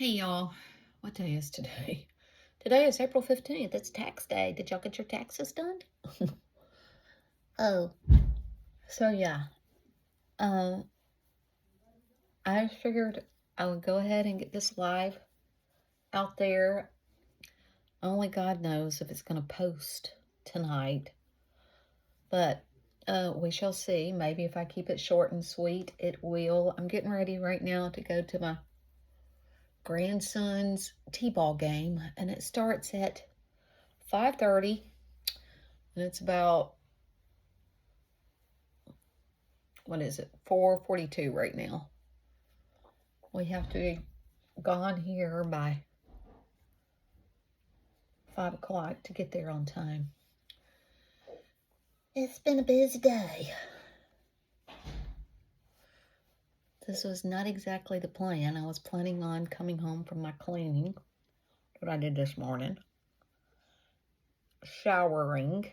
Hey y'all, what day is today? Today is April 15th. It's tax day. Did y'all get your taxes done? Oh, so yeah. Uh, I figured I would go ahead and get this live out there. Only God knows if it's going to post tonight, but we shall see. Maybe if I keep it short and sweet, it will. I'm getting ready right now to go to my grandson's t-ball game, and it starts at 5:30, and it's about, what is it, 4:42 right now. We have to be gone here by 5 o'clock to get there on time. It's been a busy day. This was not exactly the plan. I was planning on coming home from my cleaning, what I did this morning, showering,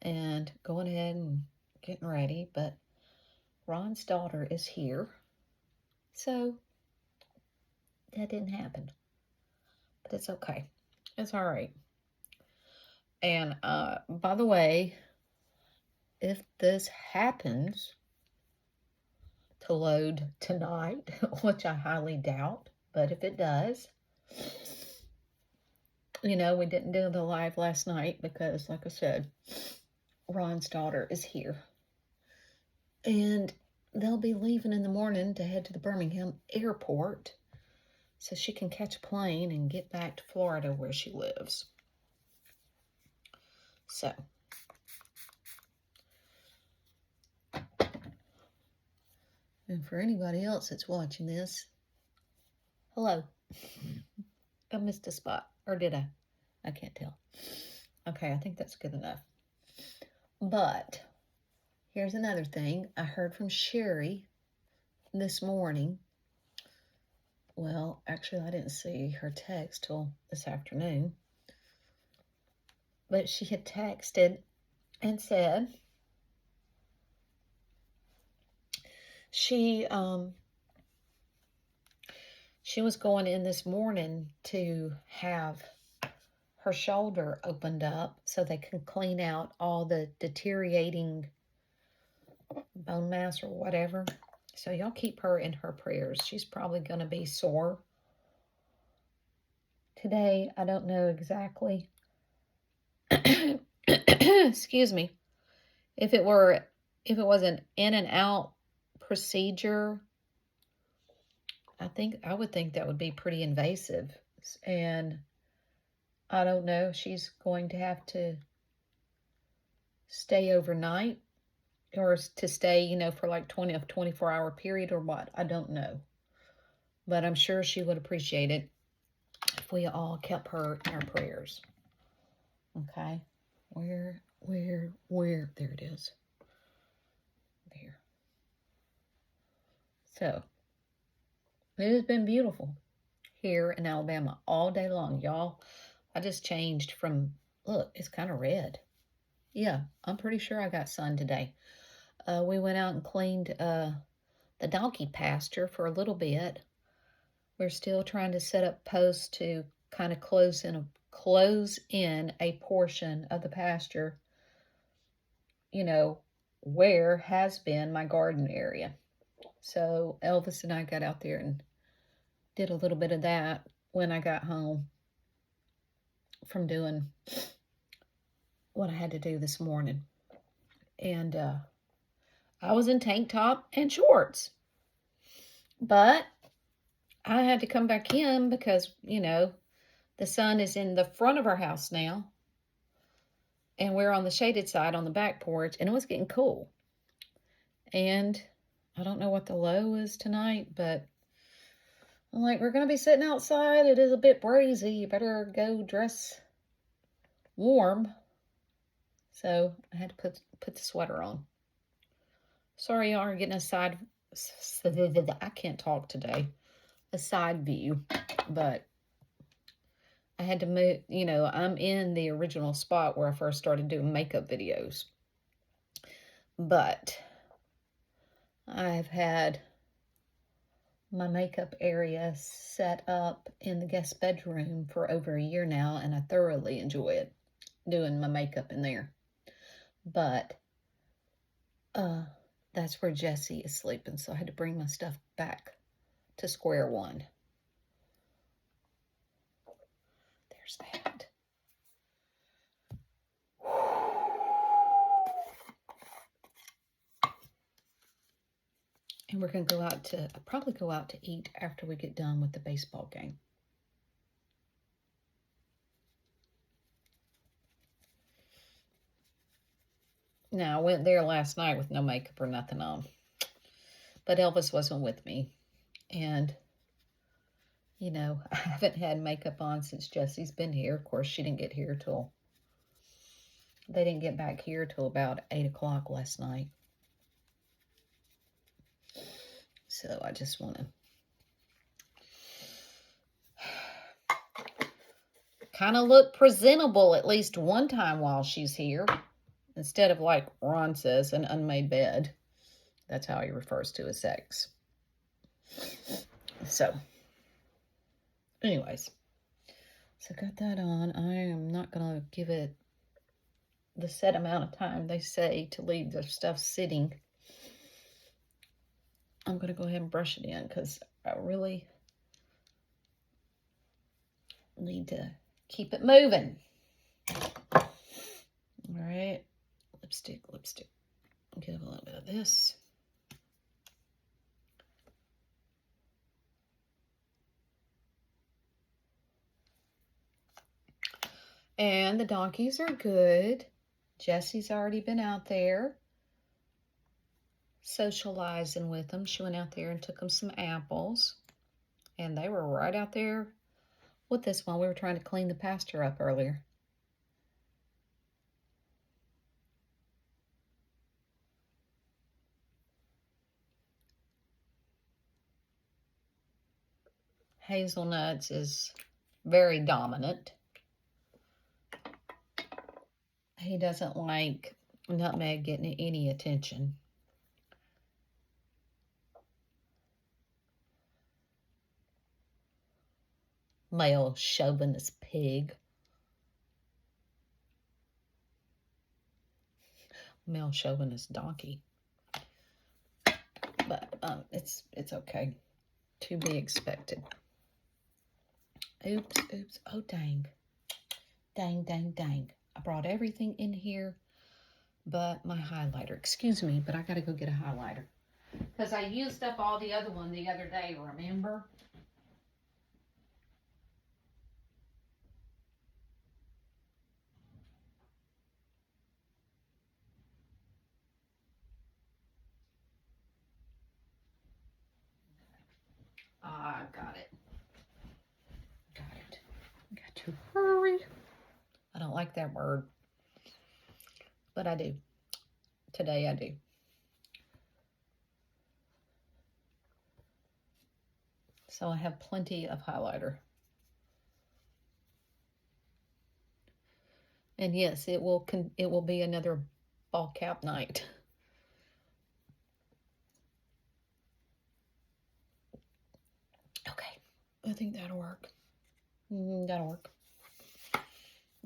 and going ahead and getting ready, but Ron's daughter is here, so that didn't happen. But it's okay. It's all right. And by the way, if this happens to load tonight, which I highly doubt, but if it does, we didn't do the live last night because, like I said, Ron's daughter is here. And they'll be leaving in the morning to head to the Birmingham airport so she can catch a plane and get back to Florida where she lives. So, and for anybody else that's watching this, hello. I missed a spot, or did I? I can't tell. Okay, I think that's good enough. But here's another thing. I heard from Sherry this morning. Well, actually, I didn't see her text till this afternoon. But she had texted and said she was going in this morning to have her shoulder opened up so they can clean out all the deteriorating bone mass or whatever. So y'all keep her in her prayers. She's probably going to be sore today. I don't know exactly. Excuse me. If it was an in and out procedure, I would think that would be pretty invasive. And I don't know if she's going to have to stay overnight or to stay, for like a 24-hour period or what. I don't know. But I'm sure she would appreciate it if we all kept her in our prayers. Okay? Where? There it is. There. So, it has been beautiful here in Alabama all day long, y'all. I just changed from, look, it's kind of red. Yeah, I'm pretty sure I got sun today. We went out and cleaned the donkey pasture for a little bit. We're still trying to set up posts to kind of close in a portion of the pasture, where has been my garden area. So Elvis and I got out there and did a little bit of that when I got home from doing what I had to do this morning. And I was in tank top and shorts. But I had to come back in because, the sun is in the front of our house now. And we're on the shaded side on the back porch, and it was getting cool. And I don't know what the low is tonight, but I'm like, we're going to be sitting outside. It is a bit breezy. You better go dress warm. So I had to put the sweater on. Sorry, y'all are getting I can't talk today. A side view, but I had to move, I'm in the original spot where I first started doing makeup videos. But I've had my makeup area set up in the guest bedroom for over a year now, and I thoroughly enjoy it, doing my makeup in there. But that's where Jesse is sleeping, so I had to bring my stuff back to square one. There's that. And we're going to probably go out to eat after we get done with the baseball game. Now, I went there last night with no makeup or nothing on. But Elvis wasn't with me. And, you know, I haven't had makeup on since Jesse's been here. Of course, they didn't get back here till about 8 o'clock last night. So I just want to kind of look presentable at least one time while she's here. Instead of, like Ron says, an unmade bed. That's how he refers to his sex. So, anyways. So got that on. I am not going to give it the set amount of time they say to leave their stuff sitting. I'm going to go ahead and brush it in because I really need to keep it moving. All right. Lipstick. Give a little bit of this. And the donkeys are good. Jessie's already been out there socializing with them. She went out there and took them some apples. And they were right out there with this one. We were trying to clean the pasture up earlier. Hazelnuts is very dominant. He doesn't like Nutmeg getting any attention. Male chauvinist pig. Male chauvinist donkey. But it's okay. To be expected. Oops. Oh, dang. Dang. I brought everything in here but my highlighter. Excuse me, but I got to go get a highlighter. Because I used up all the other one the other day, remember? I got it. Got to hurry. I don't like that word. But I do. Today I do. So I have plenty of highlighter. And yes, it will be another ball cap night. Okay. I think that'll work. That'll work.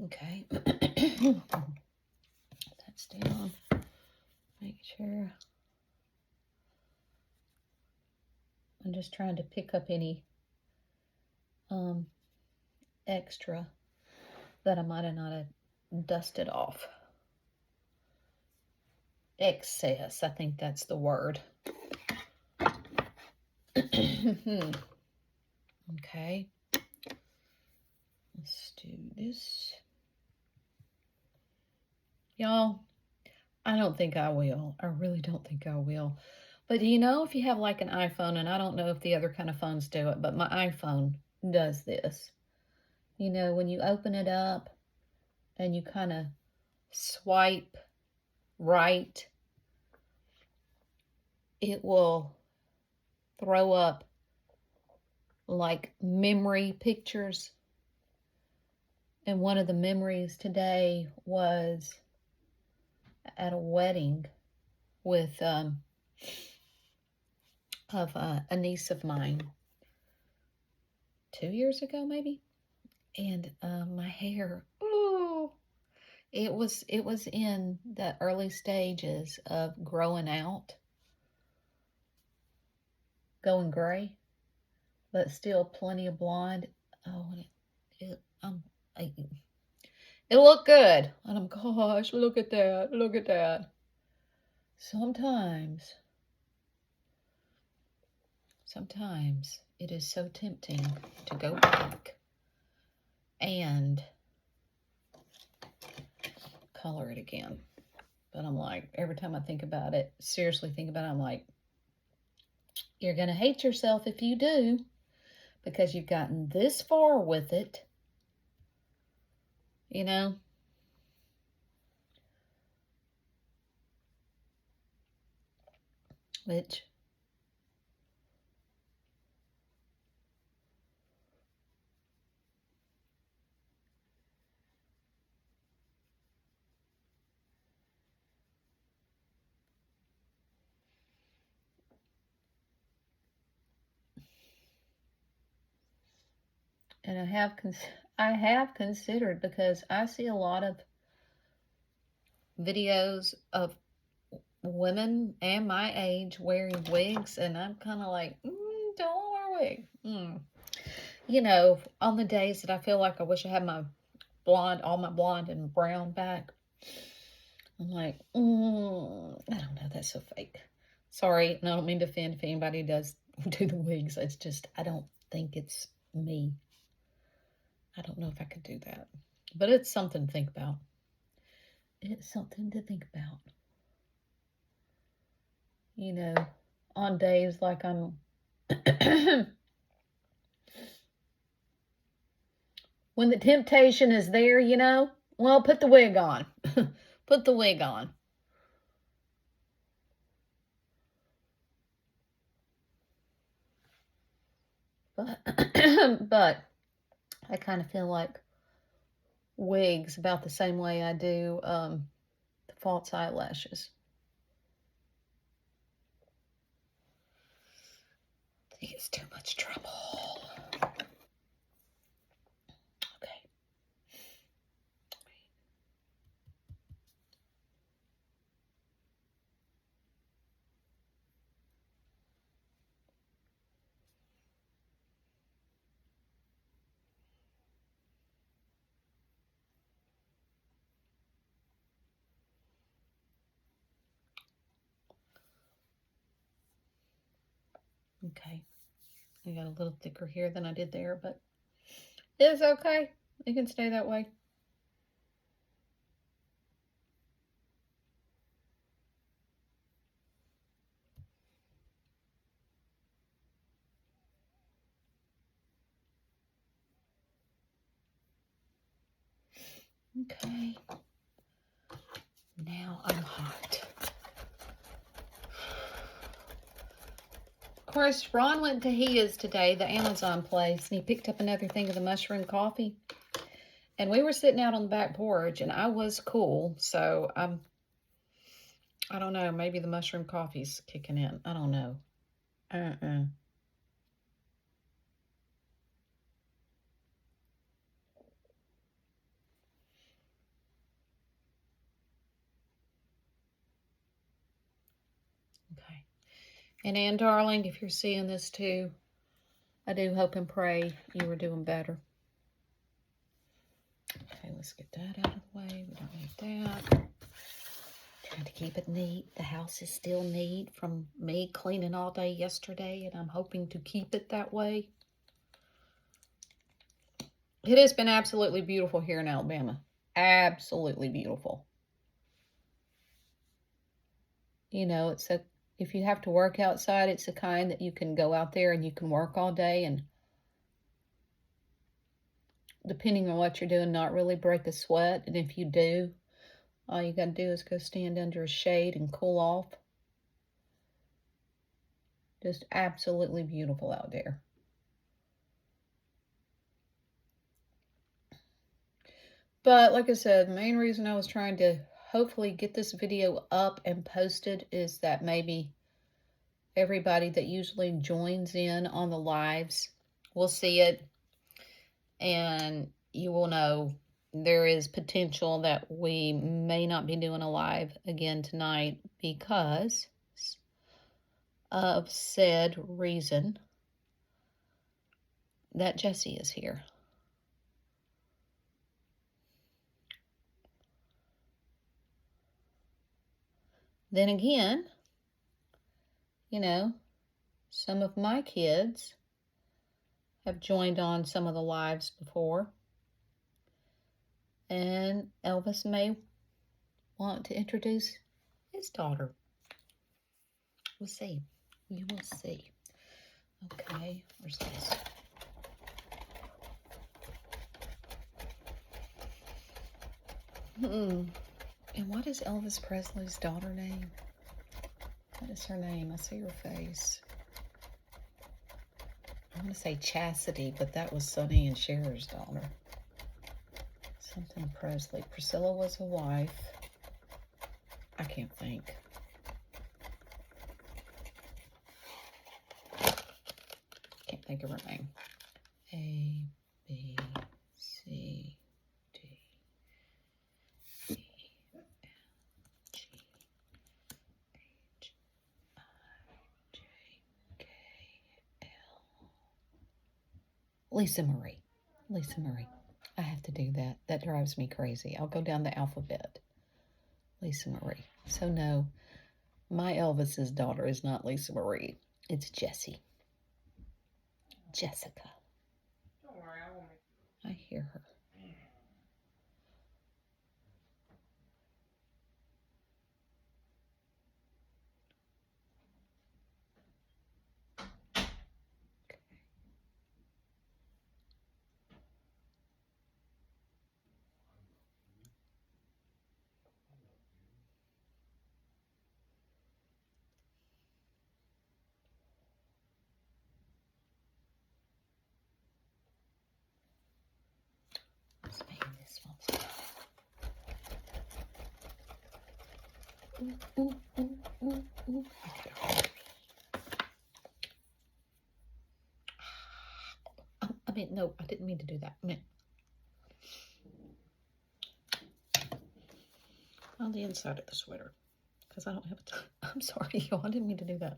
Okay. That's down. Make sure. I'm just trying to pick up any extra that I might have not have dusted off. Excess, I think that's the word. Okay. Let's do this. Y'all, I don't think I will. I really don't think I will. But you know, if you have like an iPhone, and I don't know if the other kind of phones do it, but my iPhone does this. You know, when you open it up and you kind of swipe right, it will throw up like memory pictures. And one of the memories today was at a wedding with of a niece of mine 2 years ago, maybe. And my hair, oh, it was in the early stages of growing out, going gray, but still plenty of blonde. Oh, and it I, it looked good. And I'm, gosh, look at that, look at that. Sometimes it is so tempting to go back and color it again. But I'm like, every time I think about it, seriously think about it, I'm like, you're going to hate yourself if you do, because you've gotten this far with it, you know? Which, and I have considered, because I see a lot of videos of women and my age wearing wigs, and I'm kind of like, don't wear a wig. You know, on the days that I feel like I wish I had my blonde, all my blonde and brown back, I'm like, I don't know, that's so fake. Sorry, and I don't mean to offend if anybody does do the wigs. It's just, I don't think it's me. I don't know if I could do that. But it's something to think about. It's something to think about. You know, on days like I'm when the temptation is there, you know, well, put the wig on. Put the wig on. But, but I kind of feel like wigs about the same way I do the false eyelashes. I think it's too much trouble. Okay. Okay. I got a little thicker here than I did there, but it's okay. It can stay that way. Okay. Now I'm hot. Of course, Ron went to his today, the Amazon place, and he picked up another thing of the mushroom coffee. And we were sitting out on the back porch, and I was cool, so I don't know, maybe the mushroom coffee's kicking in. I don't know. Okay. And Ann, darling, if you're seeing this too, I do hope and pray you are doing better. Okay, let's get that out of the way. We don't need that. Trying to keep it neat. The house is still neat from me cleaning all day yesterday, and I'm hoping to keep it that way. It has been absolutely beautiful here in Alabama. Absolutely beautiful. You know, if you have to work outside, it's the kind that you can go out there and you can work all day, and depending on what you're doing, not really break a sweat. And if you do, all you got to do is go stand under a shade and cool off. Just absolutely beautiful out there. But like I said, the main reason I was trying to hopefully get this video up and posted is that maybe everybody that usually joins in on the lives will see it, and you will know there is potential that we may not be doing a live again tonight because of said reason that Jesse is here. Then again, you know, some of my kids have joined on some of the lives before, and Elvis may want to introduce his daughter. We'll see. You will see. Okay, where's this? And what is Elvis Presley's daughter name? What is her name? I see her face. I want to say Chastity, but that was Sonny and Cher's daughter. Something Presley. Priscilla was a wife. I can't think. Can't think of her name. A, B, C, D, E, F, G, H, I, J, K, L. Lisa Marie. Lisa Marie. I have to do that. That drives me crazy. I'll go down the alphabet. Lisa Marie. So no, my Elvis's daughter is not Lisa Marie. It's Jessie. Jessica. Don't worry, I won't. I hear her. Let's make this one. Ooh. I gotta hurry. No, I didn't mean to do that. On the inside of the sweater, because I don't have time. I'm sorry, y'all. I didn't mean to do that.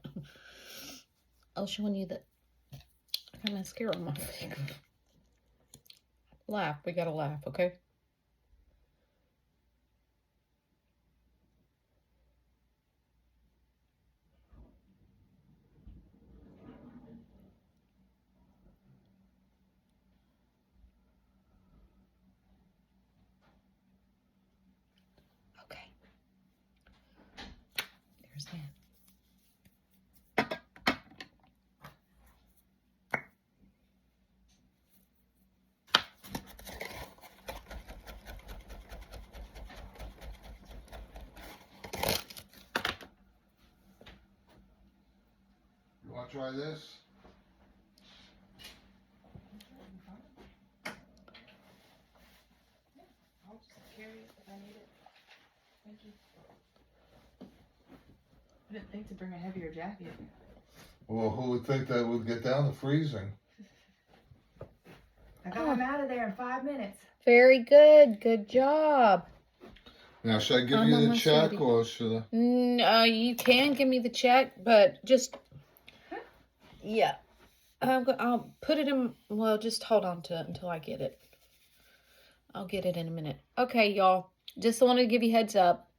I was showing you that I got mascara on my finger. Laugh. We gotta laugh, okay? Okay. There's that. You want to try this? I'll just carry it if I need it. Thank you. I didn't think to bring a heavier jacket. Well, who would think that would get down to freezing? I got him out of there in 5 minutes. Very good. Good job. Now, should I give I'm you the almost check ready. or should I? You can give me the check, but just, yeah. I'll put it in, well, just hold on to it until I get it. I'll get it in a minute. Okay, y'all. Just wanted to give you a heads up.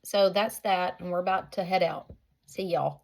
So that's that, and we're about to head out. See y'all.